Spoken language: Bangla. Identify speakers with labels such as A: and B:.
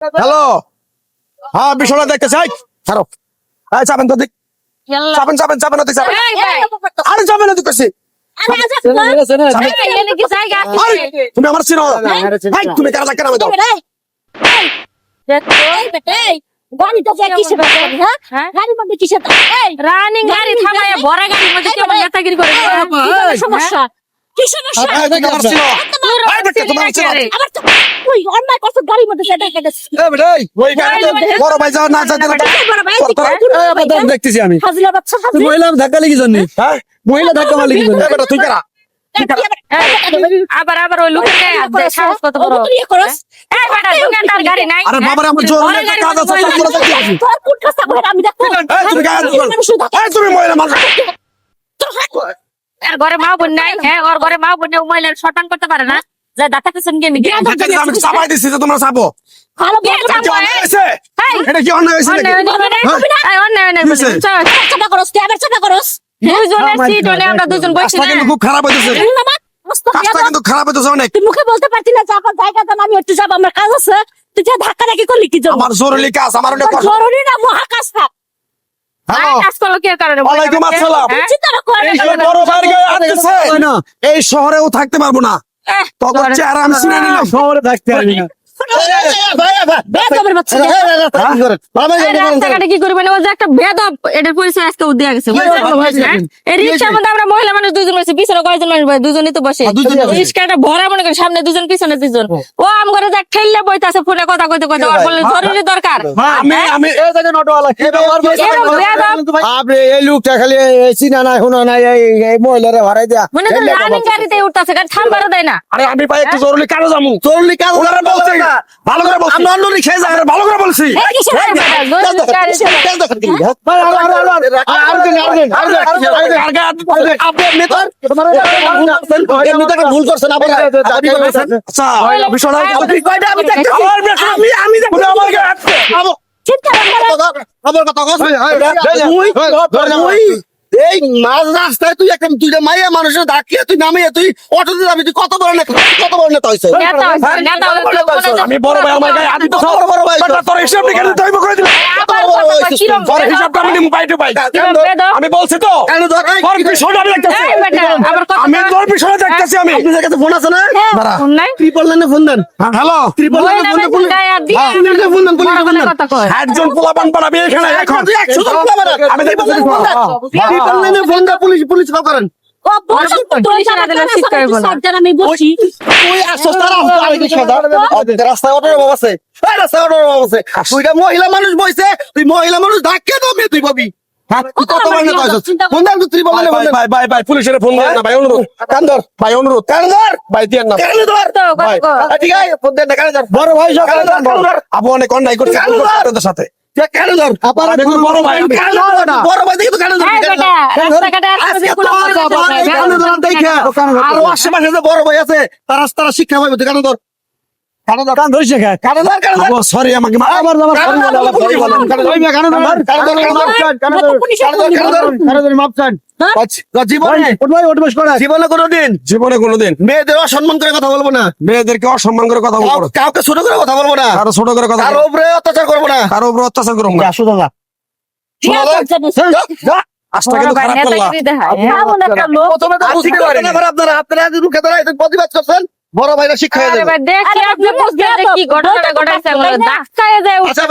A: হ্যালো, হ্যাঁ বিষয়টা দেখতে চাই। ছাড়ো, এই চাপেন তো দিক, চাপেন চাপেন চাপেন ওদিক চাপেন। আরে যাবেন না দিতেছি। তুমি আমার চিনো? এই, তুমি কারা লাগকে নামে দাও।
B: রানিং গাড়ি থামায় ভরা গাড়ির মধ্যে কেমন নেতাগিরি করে সমস্যা কি সমস্যা
A: এই, দেখো আমার চিনো। এই, দেখো তোমার চিনো।
B: তুই অন্যায় করছিস গাড়ির মধ্যে সেটা কেটেছিস
A: এই বেটা, এই, ওই গাড়িতে বড় ভাই যাও না যাইতে না। দেখতেছি আমি।
B: হাজিরা বাচ্চা
C: তুই মহিলা ধাক্কা লেগে জানি
A: হ্যাঁ,
C: মহিলা ধাক্কা মারলে কি জানি
A: এই বেটা তুই কারা?
B: আবার আবার ওই লোকের গায়ে হাত দেয়, সাহস কত বড়। এই বেটা দোকানদার গাড়ি নাই।
A: আরে বাবারে আমার জোর
B: ওরে
A: একটা
B: গাড়ির
A: কাজ আছে,
B: মধ্যে
A: তোমরা দেখতে আসি।
B: তোর কোন কাজ করে আমি দেখো।
A: এই, তুমি গায়ে হাত দিবা না। এই, তুমি মহিলা মানুষ।
B: আর ঘরে মা বোন নাই, হ্যাঁ ওর ঘরে মা বোন মহিলার শটান করতে পারে না, যা ডাটা পেছন গিয়ে আমি
A: ধাক্কা দিলে আমি চাপাই দিচ্ছি যে তোমরা চাপো।
B: ভালো
A: এটা কি অন্যায় হয়েছে?
B: এই,
A: এটা কি অন্যায় হয়েছে নাকি?
B: চাপা করস তুই আবার চাপা করস দুজনের সিট হলে আমরা দুজন বসি
A: কাজটা
B: না।
A: কিন্তু খুব খারাপ হইতেছে। কাজটা কিন্তু খারাপ হইতেছে অনেক।
B: তুই মুখে বলতে পারছি না চাপা জায়গা দাম আমি একটু যাবো, আমার কাজ আছে। তুই যা ধাক্কা রাখি করলি কি জন্য?
A: আমার জরুরি কাজ, আমার অনেক কষ্ট।
B: জরুরি না, মহাকাশ থাক।
A: হ্যালো,
B: কাজ করলো কি কারণে?
A: ওয়ালাইকুম আসসালাম।
B: চিন্তা করে
A: এই যে বড় ভাইয়ের গায়ে হাত দিচ্ছে,
C: না
A: এই শহরেও থাকতে পারবো না। তখন চেহারা আমি চিনে নিলাম।
C: শহরে থাকতে পারবি না
B: বেদবের বাচ্চা রাস্তাঘাটে কি করবে না, ও যে একটা বেদব, এটার পরিচয় আজকে ও দেয়া গেছে। এই রিক্সার মধ্যে আমরা মহিলা মানুষ দুজন বসে, পিছনে কয়জন মানুষ বসে, দুজনই তো বসে। রিক্সাটা ভরা মনে করি, সামনে দুজন পিছনে দুজন। ও আম করে যাক ঠেললে বইতাছে ফোনে কথা কইতে কইতে, ওর বলে জরুরি দরকার।
A: আমি
C: এই দেখেন অটোওয়ালা কি ব্যাপার
B: এরকম বেয়াদব।
C: আপনি এই লোকটা খালি চিনা নাই শোনা নাই এই মহিলারে ভাড়াই দেয়া
B: মনে করি রানিং গাড়িতে উঠতেছে, গাড়ি থামবারও দেয় না।
A: আরে আমি ভাই একটু জরুরি কাজে যাবো।
C: চল্লি কাজ
A: ওনারা বলছে, ভালো করে বলছি।
C: আমরা অন্য রিক্সায় যাই
A: আরে ভালো করে বলছি।
B: এই কিসের বেটা? জরুরি গাড়িতে।
A: আর গায়ে হাত দিচ্ছে।
C: ভুল করছেন
A: আচ্ছা, বিষয়টা আমি দেখবো না, আমার গায়ে হাত দিচ্ছে।
B: চিন্তা করে
C: এই মাঝ রাস্তায় তুই একটা তুই মাইয়া মানুষের ডাকিয়ে তুই নামিয়ে তুই অটোতে যাবি, তুই কত বড় নেতা হয়েছে
B: নেতা হইছে, নেতা হইছে।
A: আমি বড় ভাই, আমার গায়ে হাত দিতেছ।
C: বড় ভাই
A: বেটা, তোর হিসাব নিকেশ দিতে হইব করে দিলাম। তোর হিসাবটা আমি নিবো পাই টু পাই। আমি বলছি তো, তোর বিষয়টা আমি দেখতেছি। আমি তোর বিষয়টা দেখতেছি আমি।
C: আপনাদের কাছে ফোন আছে না?
A: দাঁড়া।
C: ট্রিপল লাইনে ফোন দেন,
A: হ্যালো,
C: ট্রিপল লাইনে ফোন দেন, পুলিশে ফোন দেন, পুলিশে ফোন দেন।
A: একজন পোলাপান পালাবি এখানে এখন।
C: তুই 100 জন খবর রাখ।
A: আমি দেখতেছি।
C: ট্রিপল লাইনে ফোন দেন, পুলিশ কল করেন।
B: আমি বসি
C: তুই আসছস তার আমি কি সাদা রাস্তায় অটোর অভাব আছে, এই রাস্তায় অটোর অভাব আছে। তুইটা মহিলা মানুষ বইছে, তুই মহিলা মানুষ ধাক্কা দামে তুই পাবি। তুই কত বড় নেতা হইছস? ফোন দেন, তুই ট্রিপল লাইনে ফোন দেন।
A: ভাই পুলিশের ফোন দেন না ভাই, অনুরোধ।
C: কান্দর
A: ভাই অনুরোধ।
C: কান্দর
A: ভাই দিয়েন না।
C: কান্দর
A: ভাই,
C: ঠিক আছে ফোন দেন না, কান্দর বড় ভাই সব কান্দর
A: আপু অনেক অন্যায় করছে আপনাদের সাথে।
C: কান্দর আবার
A: আমি কোনো বড় ভাই, আমি
C: কান্দর না বড় ভাই দেখি তো কান্দর আর আশেপাশে যে বড় ভাই আছে তারা শিক্ষা পাইবে তুই কান্দর
A: সরি আমাকে জীবনে কোনোদিন
C: মেয়েদের অসম্মান করে কথা বলবো না,
A: মেয়েদেরকে অসম্মান করে কথা বলবো না,
C: কাউকে ছোট করে কথা বলবো না,
A: কারো ছোট করে কথা
C: কারো
A: বলবো না,
C: উপরে অত্যাচার করবো না।
A: কারো উপর অত্যাচার করবো না। আজটা কিন্তু খারাপ করলাম।
C: আপনারা রুখে দাঁড়ায় প্রতিবাদ করছেন, বড় ভাইরা শিক্ষা হয়ে যাবে।
B: দেখি আপনি বুঝবেন যে কি ঘটনা ঘটাইছে, ধাক্কায় যায়
C: আচ্ছা,